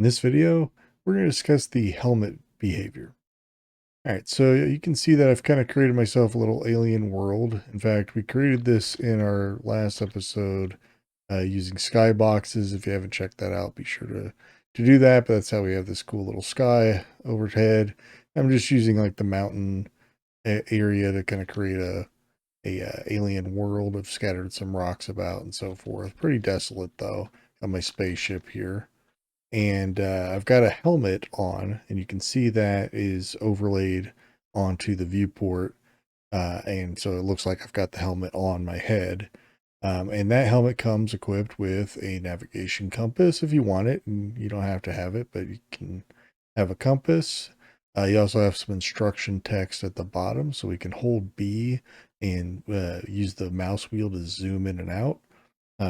In this video, we're going to discuss the helmet behavior. All right, so you can see that I've kind of created myself a little alien world. In fact, we created this in our last episode using skyboxes. If you haven't checked that out, be sure to do that. But that's how we have this cool little sky overhead. I'm just using like the mountain area to kind of create a alien world. I've scattered some rocks about and so forth. Pretty desolate though. Got my spaceship here. And I've got a helmet on, and you can see that is overlaid onto the viewport. And so it looks like I've got the helmet on my head. And that helmet comes equipped with a navigation compass if you want it, and you don't have to have it, but you can have a compass. You also have some instruction text at the bottom, so we can hold B and use the mouse wheel to zoom in and out.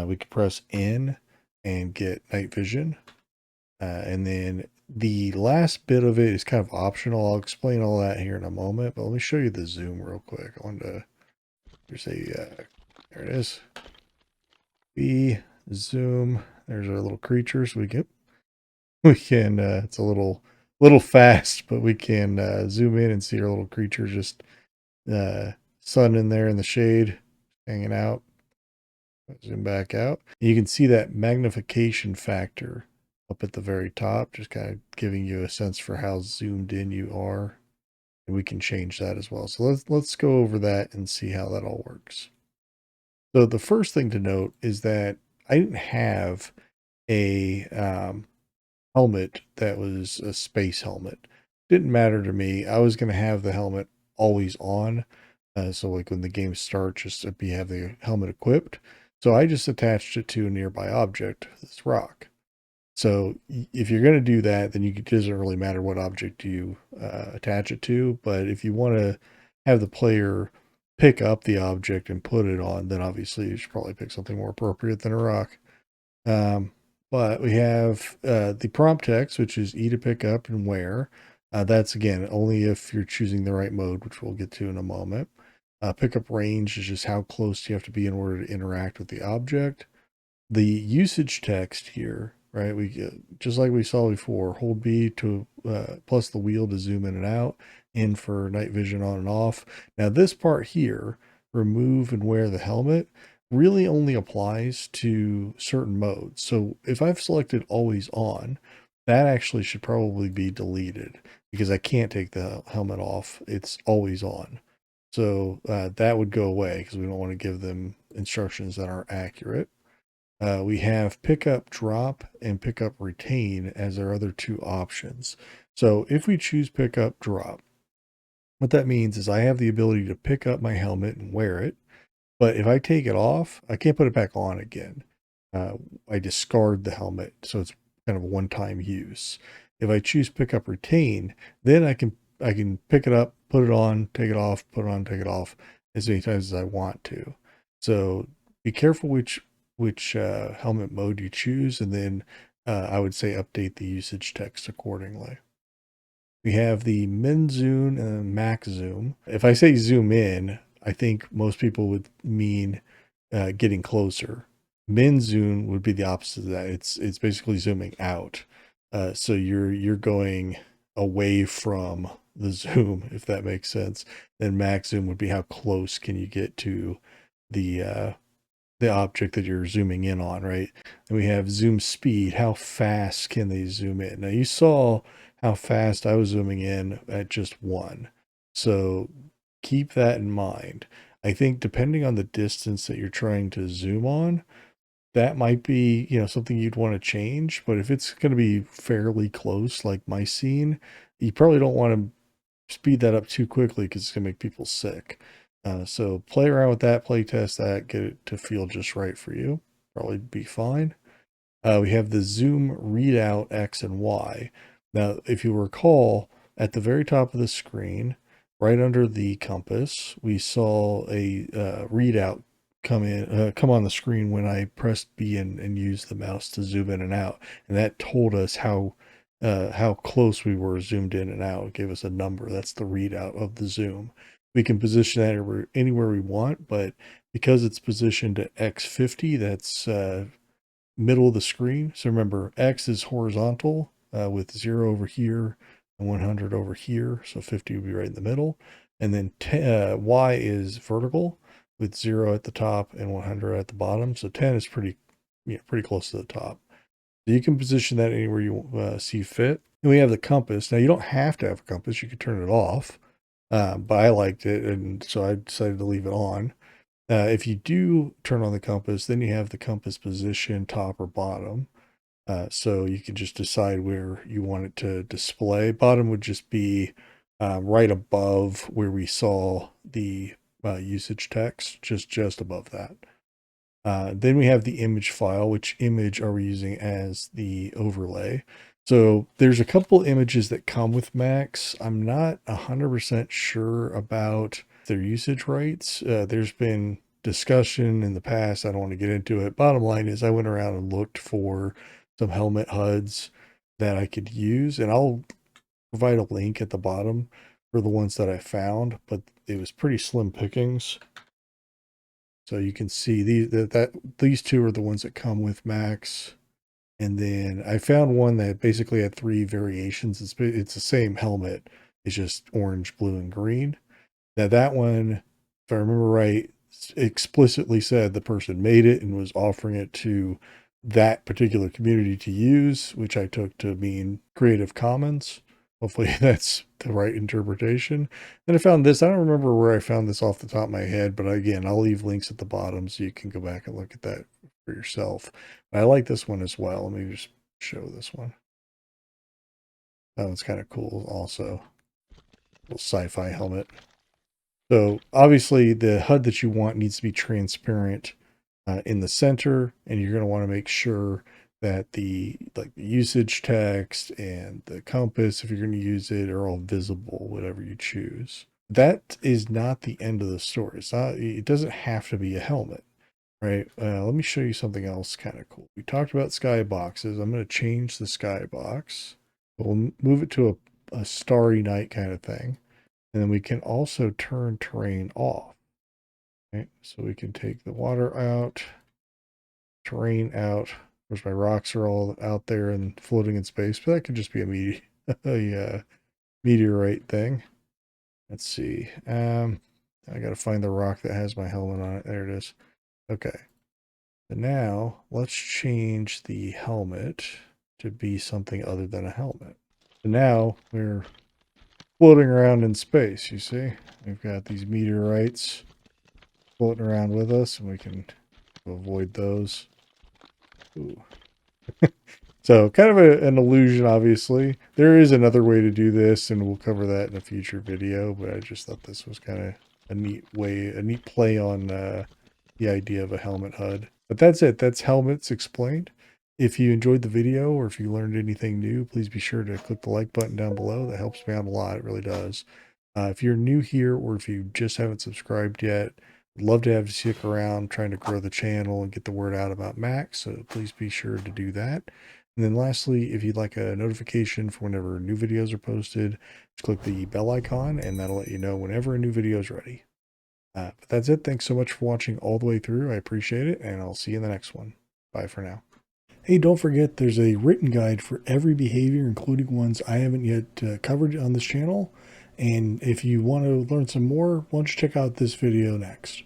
We can press N and get night vision. And then the last bit of it is kind of optional. I'll explain all that here in a moment, but let me show you the zoom real quick. I wanted to, there's there it is. We zoom, there's our little creatures. We can, it's a little fast, but we can zoom in and see our little creature just sun in there in the shade, hanging out. Zoom back out. You can see that magnification factor up at the very top, just kind of giving you a sense for how zoomed in you are. And we can change that as well. So let's go over that and see how that all works. So the first thing to note is that I didn't have a helmet that was a space helmet. Didn't matter to me. I was going to have the helmet always on. So like when the game starts, just have the helmet equipped. So I just attached it to a nearby object, this rock. So if you're going to do that, then it doesn't really matter what object you attach it to. But if you want to have the player pick up the object and put it on, then obviously you should probably pick something more appropriate than a rock. But we have the prompt text, which is E to pick up and where. That's, again, only if you're choosing the right mode, which we'll get to in a moment. Pickup range is just how close you have to be in order to interact with the object. The usage text here, right? We just like we saw before, hold B to plus the wheel to zoom in and out, in for night vision on and off. Now this part here, remove and wear the helmet, really only applies to certain modes. So if I've selected always on, that actually should probably be deleted because I can't take the helmet off. It's always on. So that would go away because we don't want to give them instructions that aren't accurate. We have pickup drop and pickup retain as our other two options. So if we choose pickup drop, what that means is I have the ability to pick up my helmet and wear it. But if I take it off, I can't put it back on again. I discard the helmet. So it's kind of a one-time use. If I choose pick up retain, then I can pick it up, put it on, take it off, put it on, take it off as many times as I want to. So be careful which helmet mode you choose, and then I would say update the usage text accordingly. We have the min zoom and max zoom. If I say zoom in, I think most people would mean getting closer. Min zoom would be the opposite of that. It's basically zooming out. So you're going away from the zoom, if that makes sense. Then max zoom would be how close can you get to the object that you're zooming in on, right? And we have zoom speed. How fast can they zoom in? Now you saw how fast I was zooming in at just 1. So keep that in mind. I think depending on the distance that you're trying to zoom on, that might be, something you'd want to change. But if it's going to be fairly close, like my scene, you probably don't want to speed that up too quickly because it's going to make people sick. So play around with that, play test that, get it to feel just right for you. Probably be fine. We have the zoom readout X and Y. Now, if you recall, at the very top of the screen, right under the compass, we saw a readout come on the screen when I pressed B and used the mouse to zoom in and out, and that told us how close we were zoomed in and out. It gave us a number. That's the readout of the zoom. We can position that anywhere we want, but because it's positioned at X50, that's middle of the screen. So remember, X is horizontal with 0 over here and 100 over here. So 50 would be right in the middle. And then Y is vertical with 0 at the top and 100 at the bottom. So 10 is pretty close to the top. So you can position that anywhere you see fit. And we have the compass. Now you don't have to have a compass. You can turn it off. But I liked it, and so I decided to leave it on. If you do turn on the compass, then you have the compass position, top or bottom. So you can just decide where you want it to display. Bottom would just be right above where we saw the usage text, just above that. Then we have the image file. Which image are we using as the overlay? So there's a couple images that come with Max. I'm not 100% sure about their usage rights. There's been discussion in the past. I don't want to get into it. Bottom line is I went around and looked for some helmet HUDs that I could use, and I'll provide a link at the bottom for the ones that I found, but it was pretty slim pickings. So you can see these two are the ones that come with Max. And then I found one that basically had 3 variations. It's the same helmet. It's just orange, blue, and green. Now that one, if I remember right, explicitly said the person made it and was offering it to that particular community to use, which I took to mean Creative Commons. Hopefully that's the right interpretation. And I found this. I don't remember where I found this off the top of my head, but again, I'll leave links at the bottom so you can go back and look at that for yourself. But I like this one as well. Let me just show this one. That one's kind of cool also. Little sci-fi helmet. So obviously the HUD that you want needs to be transparent in the center, and you're going to want to make sure that the usage text and the compass, if you're going to use it, are all visible, whatever you choose. That is not the end of the story. It doesn't have to be a helmet, right? Let me show you something else kind of cool. We talked about skyboxes. I'm going to change the skybox. We'll move it to a starry night kind of thing. And then we can also turn terrain off. Right? So we can take the water out, terrain out. Of course, my rocks are all out there and floating in space, but that could just be a meteorite thing. Let's see. I got to find the rock that has my helmet on it. There it is. Okay. So now let's change the helmet to be something other than a helmet. So now we're floating around in space, you see? We've got these meteorites floating around with us, and we can avoid those. Ooh. So kind of an illusion, obviously. There is another way to do this, and we'll cover that in a future video, but I just thought this was kind of a neat play on the idea of a helmet HUD. But that's it. That's helmets explained. If you enjoyed the video or if you learned anything new, please be sure to click the like button down below. That helps me out a lot. It really does. If you're new here or if you just haven't subscribed yet, I'd love to have you stick around trying to grow the channel and get the word out about Max. So please be sure to do that. And then lastly, if you'd like a notification for whenever new videos are posted, just click the bell icon and that'll let you know whenever a new video is ready. But that's it. Thanks so much for watching all the way through. I appreciate it, and I'll see you in the next one. Bye for now. Hey, don't forget there's a written guide for every behavior, including ones I haven't yet covered on this channel. And if you want to learn some more, why don't you check out this video next.